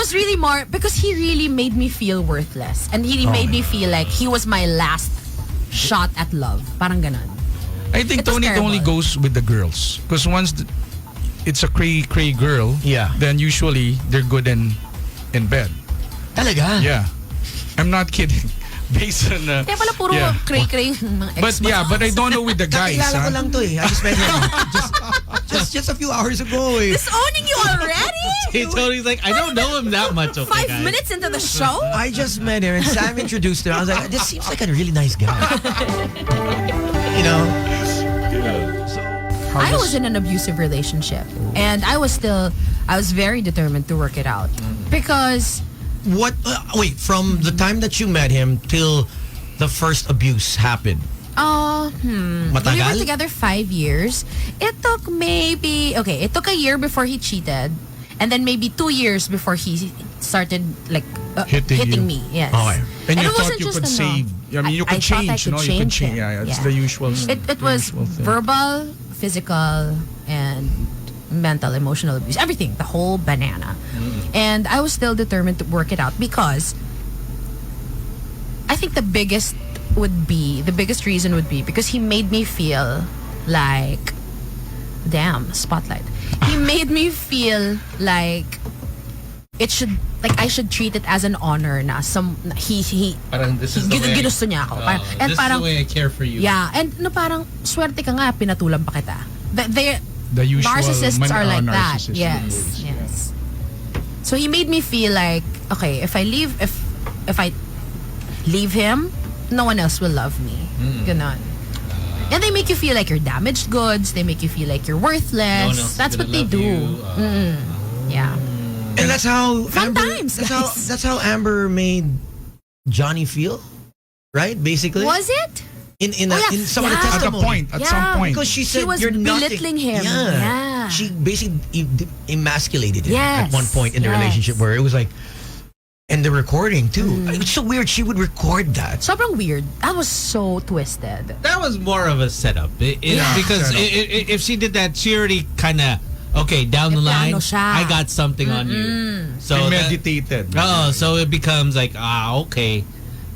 was really more because he really made me feel worthless. And he made me feel like he was my last shot at love. Parang ganon. I think Tony only goes with the girls. Because once it's a cray girl, then usually they're good in bed. Talaga? Yeah. I'm not kidding. Based on Kaya pala puro cray-cray mga but I don't know with the guys. Kakilala ko lang to eh. I just met him just a few hours ago eh. Disowning you already? Tony's like, I don't know him that much. Okay, 5 minutes into the show? I just met him and Sam introduced him. I was like, this seems like a really nice guy. You know? I was in an abusive relationship and I was very determined to work it out because what wait, from the time that you met him till the first abuse happened? Matagal? We were together 5 years. It took a year before he cheated and then maybe 2 years before he started like hitting me. Yes. Okay. And you thought you could save. I mean, you could change. You could change. Yeah, it's the usual. It was verbal, physical, and mental, emotional abuse. Everything. The whole banana. And I was still determined to work it out because I think the biggest reason would be because he made me feel like, damn, spotlight. He made me feel like I should treat it as an honor na he parang this is the way ginusto niya ako. And this parang, is the way I care for you. Yeah, and no parang swerte ka nga pinatulan pa kita. The usual narcissists are like that. Narcissist. Yes. So he made me feel like, okay, if I leave him, no one else will love me. Ganon. And they make you feel like you're damaged goods. They make you feel like you're worthless. No that's what they do. Yeah. And that's how sometimes that's how Amber made Johnny feel, right? Basically, was it? In some of the testimony. At some point, because she said she was you're belittling him. Yeah. She basically emasculated him at one point in the relationship where it was like, and the recording too. It's so weird. She would record that. Sobrang weird. That was so twisted. That was more of a setup. Because if she did that, she already kind of. Okay, down the line, I got something on you. So meditated. So it becomes like, okay,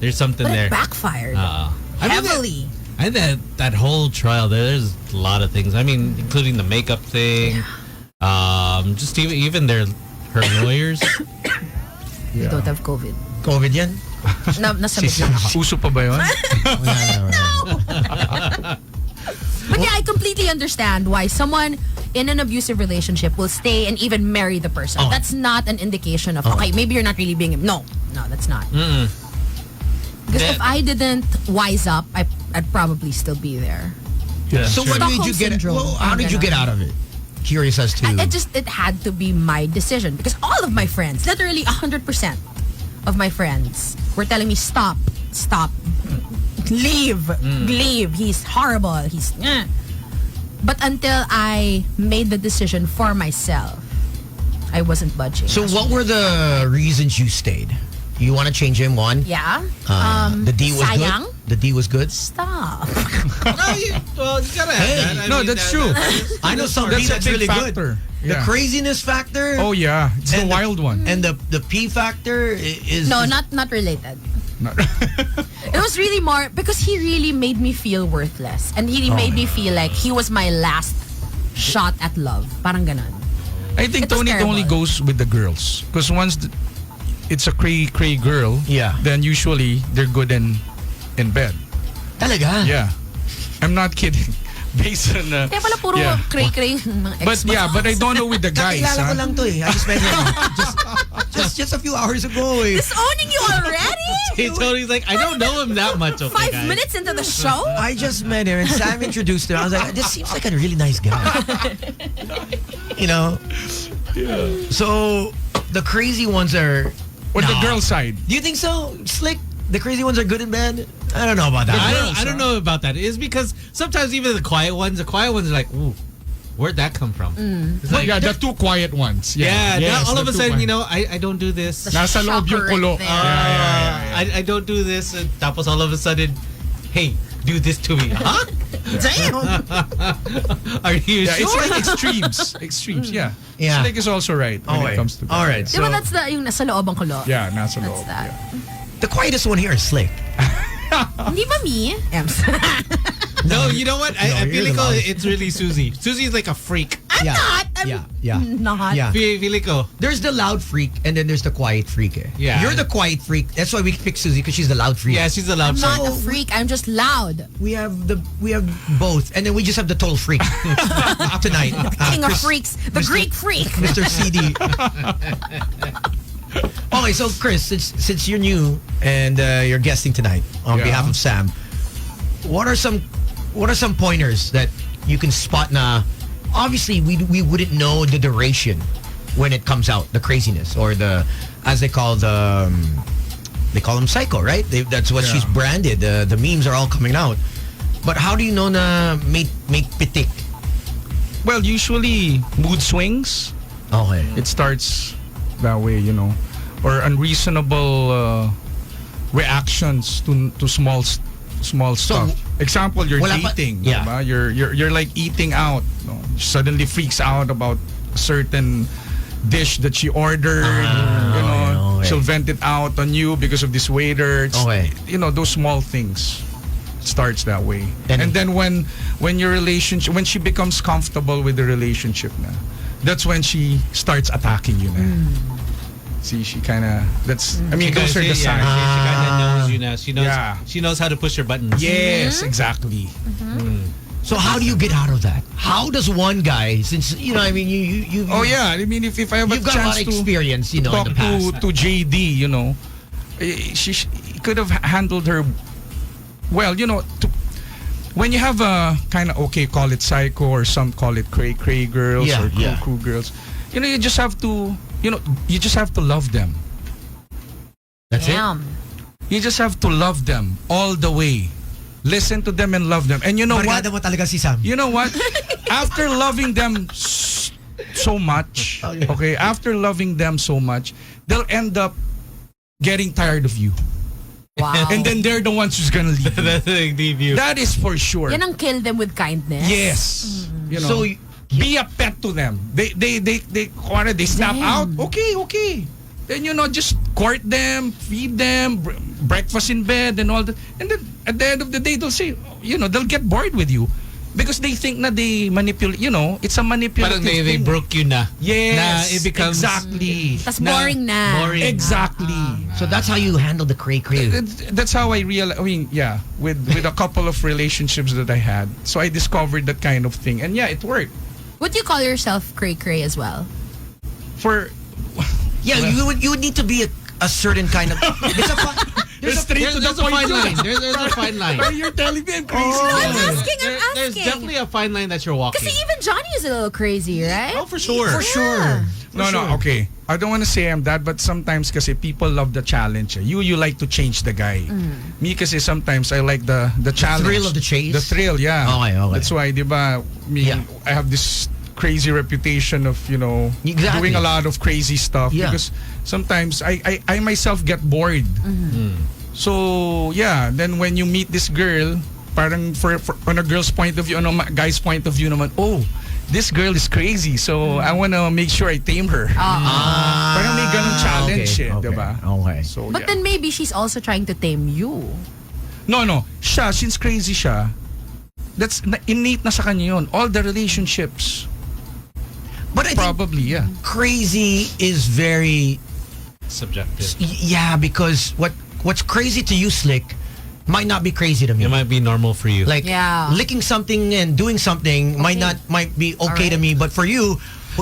there's something but there. It backfired heavily. I think that whole trial, there's a lot of things. I mean, including the makeup thing. Just even her lawyers. You don't have COVID. COVID yan? Nasabit lang ako. Uso pa ba yun? But yeah, I completely understand why someone in an abusive relationship will stay and even marry the person. That's not an indication of, okay, maybe you're not really being... No, that's not. Because if I didn't wise up, I'd probably still be there. Yeah. So what did you get? Well, how did you get out of it? Curious as to... It had to be my decision. Because all of my friends, literally 100% of my friends were telling me, stop. Leave. He's horrible. But until I made the decision for myself, I wasn't budging. So what were the reasons you stayed? You want to change him, one? Yeah. The D was sayang? good? The D was good? Stop. You gotta have that. No, that's true. I know some D that's really good. The craziness factor? Oh yeah, it's the wild one. And the P factor is... No, not related. It was really more because he really made me feel worthless. And he made me feel like he was my last shot at love. Parang ganon. I think Tony only goes with the girls. Because once it's a cray girl, then usually they're good in bed. Talaga? Yeah. I'm not kidding. Based on Kaya pala puro cray-cray mga but I don't know with the guys. Kakilala ko lang to eh. I just met him just a few hours ago eh. Disowning you already? Tony's like, I don't know him that much. Okay, 5 minutes into the show? I just met him and Sam introduced him. I was like, this seems like a really nice guy. You know? Yeah. So the crazy ones are... Or the girl side. Do you think so? Slick? The crazy ones are good in bed? I don't know about that. I don't know about that. It's because sometimes even the quiet ones are like, ooh, where'd that come from? It's like, the two quiet ones. Yeah, all of a sudden, I don't do this. Nasa loob yung kulo. I don't do this. Tapos all of a sudden, hey, do this to me? Huh? Damn. Are you Yeah, sure? it's like extremes. Extremes, yeah. Yeah. Slick is also right when it comes to that. All right. Di So ba that's the, yung nasa loob ang kulo? Yeah, nasa That's loob. that. the quietest one here is Slick. Hindi ba me? Ems. No, you know what? I you're feel the like loudest. it's really Susie. Susie's like a freak. I'm Yeah. not. I'm Yeah. not. Yeah. Feel like, oh, There's the loud freak and then there's the quiet freak. Eh. Yeah. You're the quiet freak. That's why we pick Susie because she's the loud freak. yeah, she's a loud I'm not freak. a freak. I'm just loud. We have both, and then we just have the total freak tonight. King of Chris- freaks. The Greek freak. Mr. CD. Okay, so Chris, since you're new and you're guesting tonight on Yeah. behalf of Sam, what are some pointers that you can spot? Na obviously we wouldn't know the duration when it comes out, the craziness or the as they call them psycho, right? That's what Yeah. she's branded. The memes are all coming out. But how do you know na make pitik? Well, usually mood swings. Okay. It starts that way, you know, or unreasonable reactions to small stuff. Example, you're wala pa- dating, yeah. diba? You're like eating out, no? Suddenly freaks out about a certain dish that she ordered. You know, okay. she'll vent it out on you because of this waiter. Okay. You know, those small things starts that way. And- And then when she becomes comfortable with the relationship na, that's when she starts attacking you na. See, she kind of those are the signs. She kind of knows you now. She knows. Yeah. She knows how to push her buttons. Yes, exactly. So how do you get out of that? How does one guy, since you know, I mean, you Oh yeah, I mean, if I have you've a got a lot chance of to experience, you know, talk in the past. to JD, you know, she could have handled her well, you know. When you have a kind of call it psycho or some call it cray girls Yeah, or yeah. cool girls, you know, you just have to love them. That's it. Damn. You just have to love them all the way. Listen to them and love them. And you know what? Barkada mo talaga si Sam. You know what? After loving them so much, okay, after loving them so much, they'll end up getting tired of you. Wow. And then they're the ones who's gonna leave you. That's like deep view. That is for sure. Yan ang kill them with kindness. Yes. You know, So be a pet to them. They snap Damn. out. Okay. Then, you know, just court them, feed them, breakfast in bed and all that. And then at the end of the day, they'll say, you know, they'll get bored with you. Because they think na they manipulate, you know, it's a manipulative Parang they thing. broke you na. Yes. Na it becomes exactly. Tas boring na. Boring. Exactly. so that's how you handle the cray. That's how I realized. I mean, yeah, with a couple of relationships that I had, so I discovered that kind of thing, and yeah, it worked. Would you call yourself cray as well? For Yeah, you would need to be a certain kind of. It's a there's straight to the There's a point. fine line. There's a fine line. You're telling me I'm crazy. I'm asking. There's definitely a fine line that you're walking. Kasi even Johnny is a little crazy, right? Oh, for sure. for sure. No, okay. I don't want to say I'm that, but sometimes kasi people love the challenge. You like to change the guy. Me kasi sometimes I like the challenge. Thrill of the chase? The thrill, yeah. Okay. That's why, di ba, Yeah. I have this crazy reputation of, you know, Exactly. doing a lot of crazy stuff. Yeah. Because sometimes I myself get bored. So, yeah, then when you meet this girl, parang for on a girl's point of view, on a guy's point of view naman, oh, this girl is crazy. So, I want to make sure I tame her. Parang may ganun challenge okay, eh, okay, diba? okay. So, But yeah. then maybe she's also trying to tame you. No. Siya, since crazy siya, that's innate na sa kanya yun. All the relationships. But I think Probably, yeah. crazy is very Subjective. yeah, because what's crazy to you, Slick, might not be crazy to me. It might be normal for you. Like Yeah. licking something and doing something might be okay to me, but for you,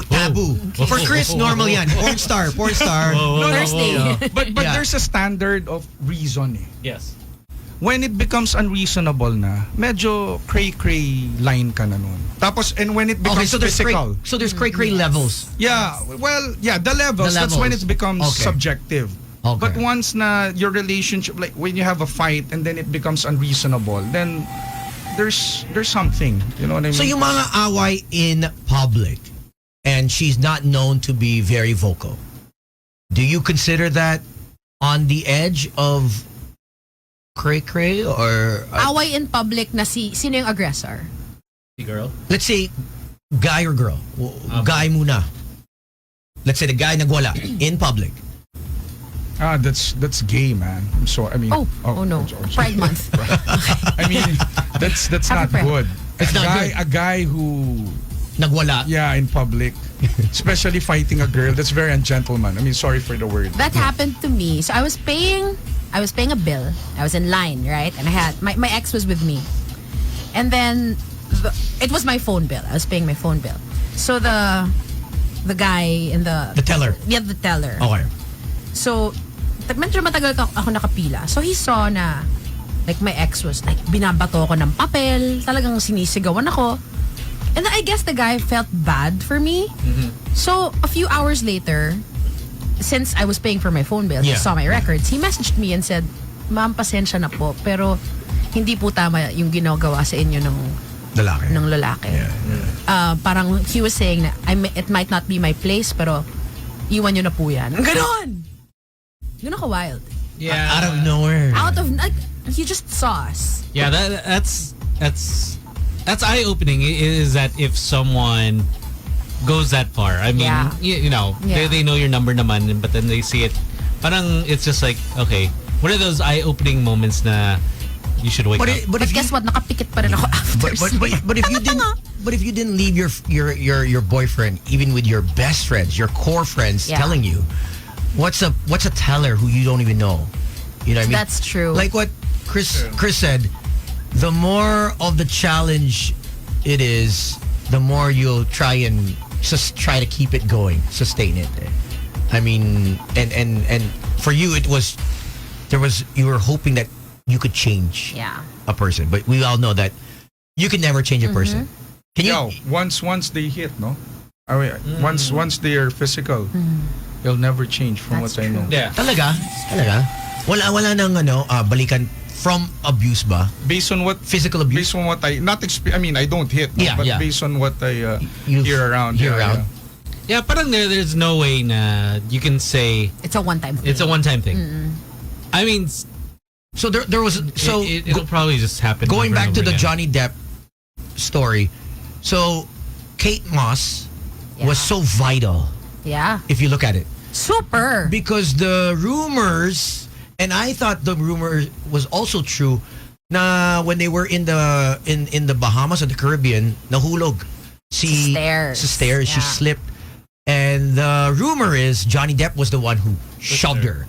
taboo. For Chris, normal yan. Porn star. Thursday. But Yeah. there's a standard of reason eh. Yes. When it becomes unreasonable na, medyo cray-cray line ka na nun. Tapos, and when it becomes Okay, so there's physical. cray levels. Yeah, well, yeah, the levels. The That's when levels. it becomes Okay. subjective. Okay. But once na your relationship, like when you have a fight and then it becomes unreasonable, then there's something. You know what I mean? So yung mga away in public and she's not known to be very vocal, do you consider that on the edge of cray-cray or Away in public na sino yung aggressor? Girl. let's say guy or girl? Guy muna. Let's say the guy nagwala in public. That's gay, man. I'm sorry. I mean, Oh no. I'm sorry. Pride Month. I mean, that's not Happy Pride. good. It's not good. A guy who, Nagwala. in public, especially fighting a girl, that's very ungentleman. I mean, sorry for the word. That happened to me. So I was paying a bill. I was in line, right? And I had my ex was with me. And then it was my phone bill. I was paying my phone bill. So the guy in The teller. Yeah, the teller. Okay. So medyo matagal ako nakapila. So he saw na like my ex was like binabato ko ng papel, talagang sinisigawan ako. And then I guess the guy felt bad for me. So a few hours later, since I was paying for my phone bill, he saw my records. He messaged me and said, "Ma'am, pasensya na po, pero hindi po tama yung ginagawa sa inyo ng lalaki." Parang he was saying na it might not be my place, pero iwan nyo na po yan. Ganon! Ganon ka wild. Yeah. Out of nowhere. Out of, like, he just saw us. Yeah, that's eye-opening. Is that if someone goes that far? I mean, Yeah. you know, Yeah. they know your number naman, but then they see it. Parang it's just like, okay, what are those eye-opening moments na you should wake up? But guess what? Nakapikit pa rin ako after. But if you didn't leave your boyfriend, even with your best friends, your core friends telling you, what's a teller who you don't even know? You know what I mean? That's true. Like what Chris said, the more of the challenge it is, the more you'll try to keep it going, sustain it. I mean, and for you you were hoping that you could change a person, but we all know that you can never change a person. Can you? Once they hit, no? I mean, once they are physical, they'll never change from That's what I know. true. Yeah. Talaga? Wala nang balikan from abuse ba? Based on what Physical abuse? based on what I I mean, I don't hit, no, but based on what I hear around. Yeah, parang there's no way na you can say It's a one-time thing. it's a one-time thing. I mean, So there was it'll probably just happen. going over back and to over the again. Johnny Depp story. So Kate Moss was so vital Yeah. if you look at it, Super. because the rumors, and I thought the rumor was also true, na when they were in the Bahamas or the Caribbean, nahulog Stairs. sa stairs, she Yeah. slipped, and the rumor is Johnny Depp was the one who shoved her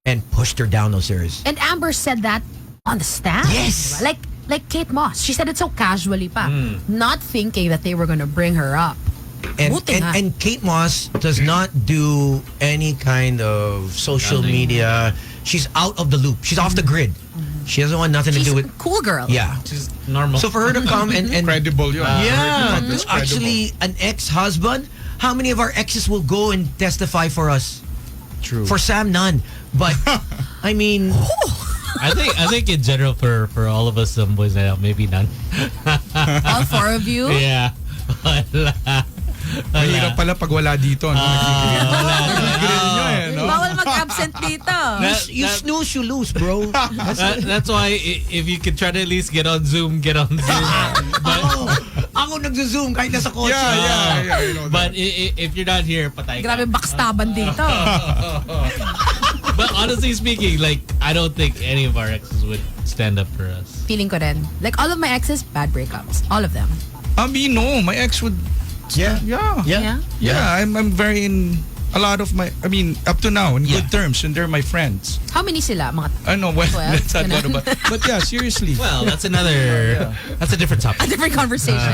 and pushed her down those stairs. And Amber said that on the stand. Yes. Diba? Like Kate Moss. She said it so casually pa. Not thinking that they were gonna bring her up. Buti nga. And Kate Moss does not do any kind of social media. She's out of the loop. She's off the grid. She doesn't want nothing to She's do a with. cool girl. Yeah. Just normal. So for her to come and Credible yun. yeah, That's credible. actually an ex-husband. How many of our exes will go and testify for us? True. For Sam, none. But I mean, I think in general for all of us, boys night out, maybe none. All four of you. Yeah. Wala. Mahirap pala pag wala dito, no? Nag-grill nyo eh, no? Bawal mag-absent dito. you snooze, you lose, bro. That's why if you could try to at least get on Zoom, get on Zoom. Ako nagzo-zoom kahit nasa kotse. Yeah, you know But if you're not here, patay ka. Grabe backstaban dito. But honestly speaking, like, I don't think any of our exes would stand up for us. Feeling ko rin. Like all of my exes, bad breakups. All of them. no, my ex would. Yeah. Yeah. I'm very in a lot of my. I mean, up to now in good terms, and they're my friends. How many sila? Mga I know. Well, 12, let's not ganun. go about. But yeah, seriously. Well, that's that's a different topic. a different conversation.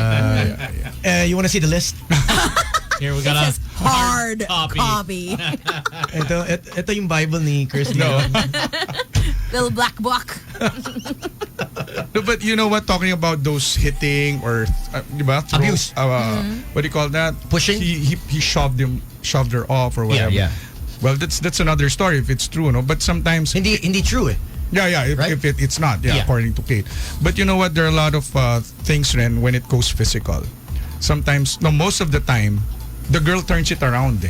You want to see the list? Here we got It says hard copy. copy. ito yung Bible ni Chris. No. Little black book. No, but you know what? Talking about those hitting or diba? Abuse. What do you call that? Pushing? He shoved her off or whatever. Yeah. Well, that's another story if it's true, no. But sometimes Hindi true eh. Yeah. Right? If it's not, Yeah. according to Kate. But you know what? There are a lot of things, Ren, when it goes physical. Sometimes, no, most of the time, the girl turns it around.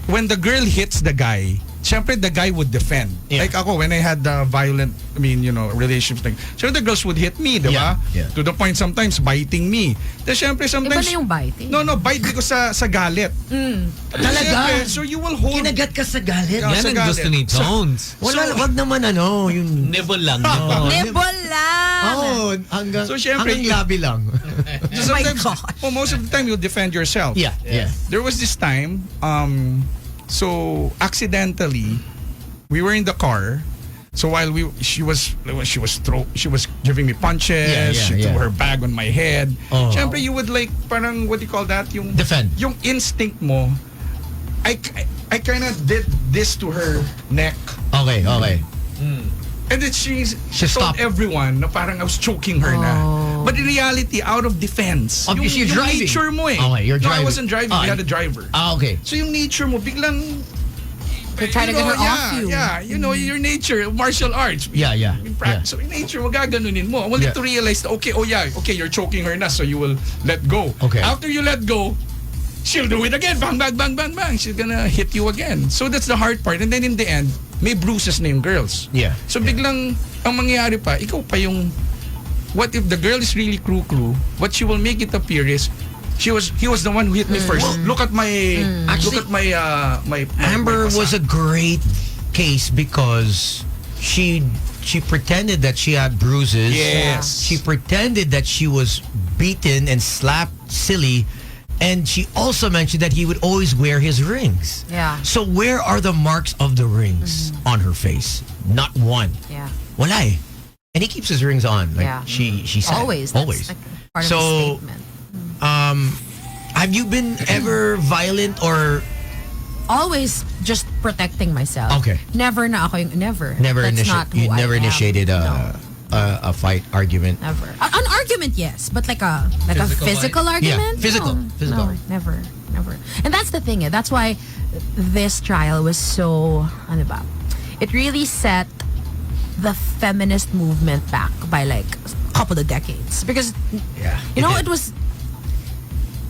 When the girl hits the guy, syempre the guy would defend. Yeah. Like ako, when I had violent, relationships, like, so the girls would hit me, di ba? Yeah. To the point sometimes biting me. Then syempre Iba sometimes... na yung biting. No, bite because sa galit. Talaga? Syempre, so you will hold... Kinagat ka sa galit. Yeah. Yan sa ang galit. gusto ni Tones. Wag naman yung... Nibble lang. Nibble lang! Hanggang, So, syempre, hanggang labi lang. So my sometimes, gosh. well, most of the time you'll defend yourself. Yeah. There was this time, so accidentally, we were in the car. So while she was giving me punches. Yeah, she threw her bag on my head. Oh. Syempre, you would like parang what do you call that? Yung Defend. Yung instinct mo. I kind of did this to her neck. Okay. And then she told stopped. everyone na parang I was choking her na. But in reality, out of defense. Obviously, you're yung driving. nature mo eh. Okay, you're No, I driving. wasn't driving. We had a driver. Okay. So yung nature mo, biglang... They're trying to get her off you. Yeah, your nature, martial arts. Yeah. In practice, so yung nature mo, gaganunin mo. Only to realize that, okay, you're choking her na, so you will let go. Okay. After you let go, she'll do it again. Bang, bang, bang, bang, bang. She's gonna hit you again. So that's the hard part. And then in the end, may bruises na yung girls. Yeah. So biglang, ang mangyayari pa, ikaw pa yung... What if the girl is really crew? What she will make it appear is, he was the one who hit me first. Look at my... Actually, look at my Amber my was a great case because she pretended that she had bruises. Yes. She pretended that she was beaten and slapped silly. And she also mentioned that he would always wear his rings. Yeah. So where are the marks of the rings on her face? Not one. Yeah. Wala eh. And he keeps his rings on. Like she said. Always. That's Always. like part So, of the statement. Have you been ever violent or... Always just protecting myself. Okay. Never na ako yung... Never. Never That's not who I am. initiated No. a fight argument? Never. An argument, yes, but like a physical argument. Yeah, physical. No, never. And that's the thing. That's why this trial was so. Ano ba? It really set the feminist movement back by like a couple of decades because it was.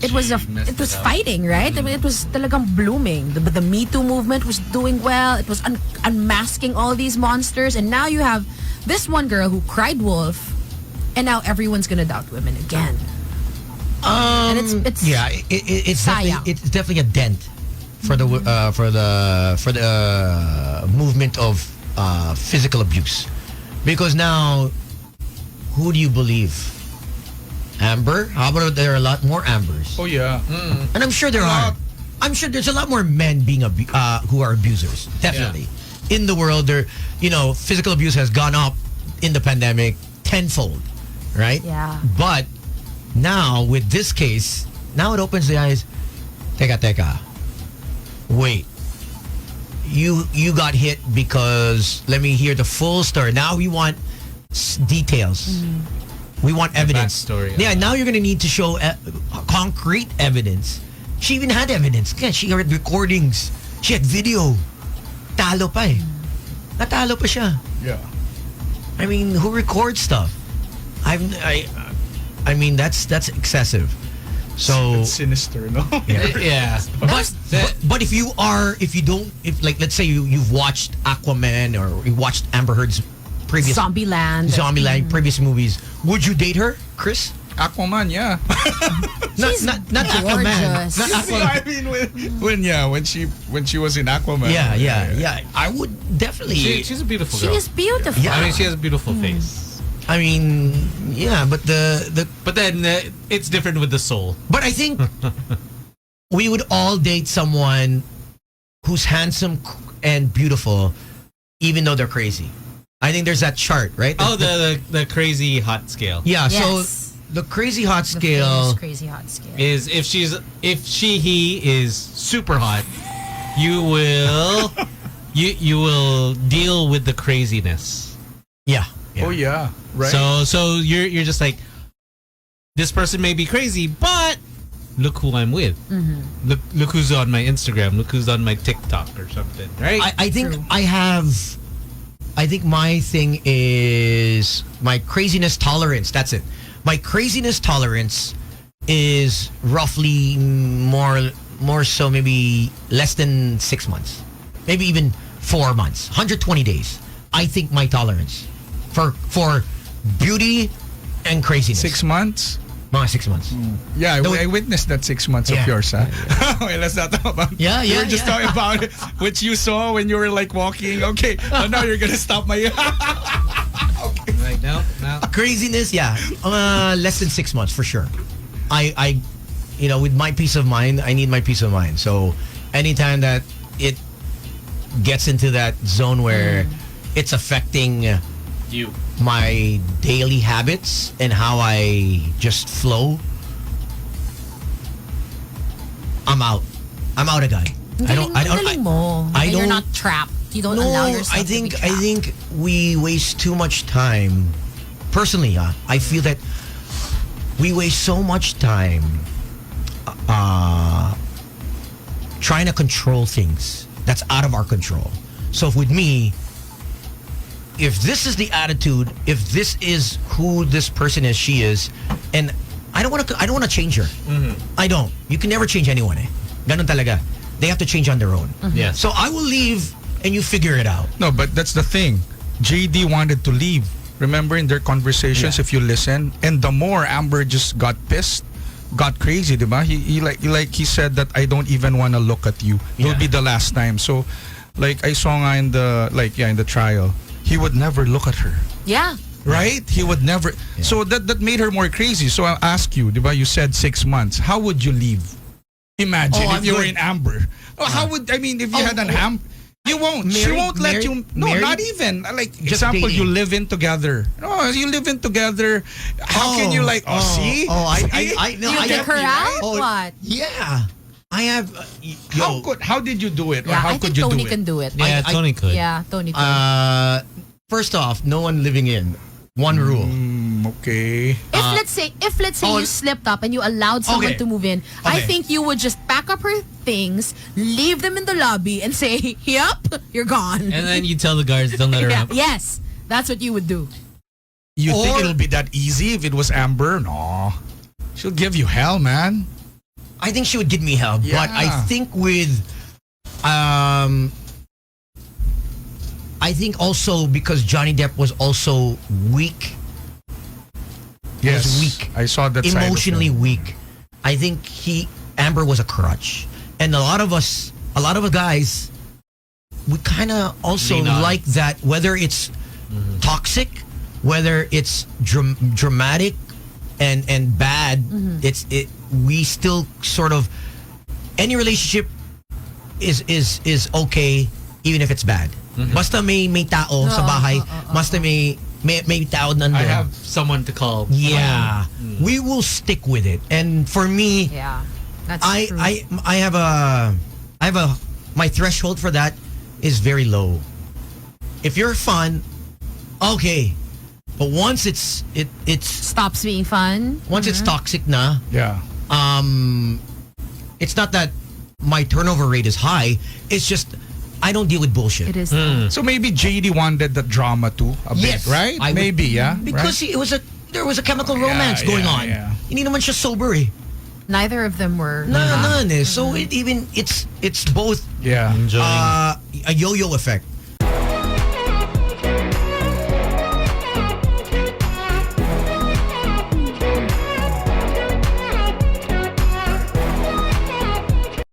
It was fighting, right? I mean, it was talagang blooming. The Me Too movement was doing well. It was unmasking all these monsters, and now you have this one girl who cried wolf, and now everyone's gonna doubt women again. And it's it's definitely a dent for the movement of physical abuse, because now who do you believe? Amber? How about there are a lot more Ambers? Oh yeah. And I'm sure there are. I'm sure there's a lot more men being who are abusers. Definitely. In the world, physical abuse has gone up in the pandemic tenfold, right? Yeah. But now with this case, now it opens the eyes. Teka. Wait. You got hit because let me hear the full story. Now we want details. We want evidence. Backstory. Yeah, now you're going to need to show concrete evidence. She even had evidence. She had recordings. She had video. Talo pa eh. Natalo pa siya. Yeah. I mean, who records stuff? I mean, that's excessive. So It's sinister, no? Yeah. but if let's say you've watched Aquaman or you watched Amber Heard's previous Zombieland. previous movies, would you date her, Chris? Aquaman, yeah. She's not Aquaman. gorgeous. Not Aquaman. I mean, when she was in Aquaman. Yeah. I would definitely. She's a beautiful She girl. is beautiful. Yeah. I mean, she has a beautiful face. I mean, yeah, but But then it's different with the soul. but I think we would all date someone who's handsome and beautiful, even though they're crazy. I think there's that chart, right? The crazy hot scale. Yeah. Yes. So the crazy hot The scale. famous crazy hot scale. Is if he is super hot, you will you will deal with the craziness. Yeah. Oh yeah. Right. So you're just like, this person may be crazy, but look who I'm with. Look who's on my Instagram. Look who's on my TikTok or something. Right? I think True. I think my thing is my craziness tolerance. That's it. My craziness tolerance is roughly more so maybe less than 6 months. Maybe even 4 months, 120 days. I think my tolerance for beauty and craziness. 6 months? Mga 6 months. Yeah, No, I witnessed that 6 months of Yeah. yours. Huh? Okay, let's not talk about. Yeah, We yeah, were just yeah. talking about it, which you saw when you were like walking. Okay, now you're gonna stop my. Like, no. Craziness, yeah. Less than 6 months for sure. I, with my peace of mind, I need my peace of mind. So anytime that it gets into that zone where it's affecting You. my daily habits and how I just flow, I'm out. I'm out agad. Ang galing mo. I And you're don't- not trapped. You don't allow No, yourself I to be think trapped. we waste too much time. Personally, I feel that we waste so much time trying to control things that's out of our control. So with me, if this is the attitude, if this is who this person is, she is, and I don't want to change her. I don't. You can never change anyone. Ganun talaga. They have to change on their own. Yes. So I will leave and you figure it out. No, but that's the thing. JD wanted to leave. Remember in their conversations, Yeah. if you listen, and the more Amber just got pissed, got crazy, diba? He said that I don't even want to look at you. It'll Yeah. be the last time. So, like I saw nga in the trial, he would never look at her. Yeah. Right? He would never. So that made her more crazy. So I'll ask you, diba? You said 6 months. How would you leave? Imagine Oh, if I'm you were good. in Amber. Oh, how would if you had an Am? You won't. She Married- won't let married- you. No, married? not even. Like Just example, dating. you live in together. No, you live in together. How can you see? See? You take her out? What? Yeah. I have. How did you do it? Or Yeah, how I could think you Tony do it? can do it. Yeah, Tony could. Yeah, Tony could. First off, no one living in. One rule. Okay. If let's say Oh, you slipped up and you allowed someone okay. to move in, I Okay. think you would just pack up her things, leave them in the lobby, and say, "Yep, you're gone." And then you tell the guards, don't let her yeah, out. yes, that's what you would do. You think Or- it'll be that easy if it was Amber? No. She'll give you hell, man. I think she would give me help, but I Yeah. think with, I think also because Johnny Depp was also weak, Yes. weak. I saw that side of emotionally him. weak. I think Amber was a crutch, and a lot of guys, we kind of also Lean on. like that. Whether it's toxic, whether it's dramatic and bad, we still sort of, any relationship is okay even if it's bad. Basta may tao sa bahay, basta may tao nandun. I have someone to call. Yeah, we will stick with it. And for me, Yeah, that's true. I have a my threshold for that is very low. If you're fun, okay, but once it's Stops being fun. once it's toxic na, Yeah. it's not that my turnover rate is high. It's just I don't deal with bullshit. It is. So maybe JD wanted the drama too a bit, Yes, right? I would- Maybe, yeah. Because right? there was a chemical romance going yeah, on. yeah. Hindi naman siya sober eh. Neither of them were. None eh. So it's both Yeah. Enjoying. a yo-yo effect.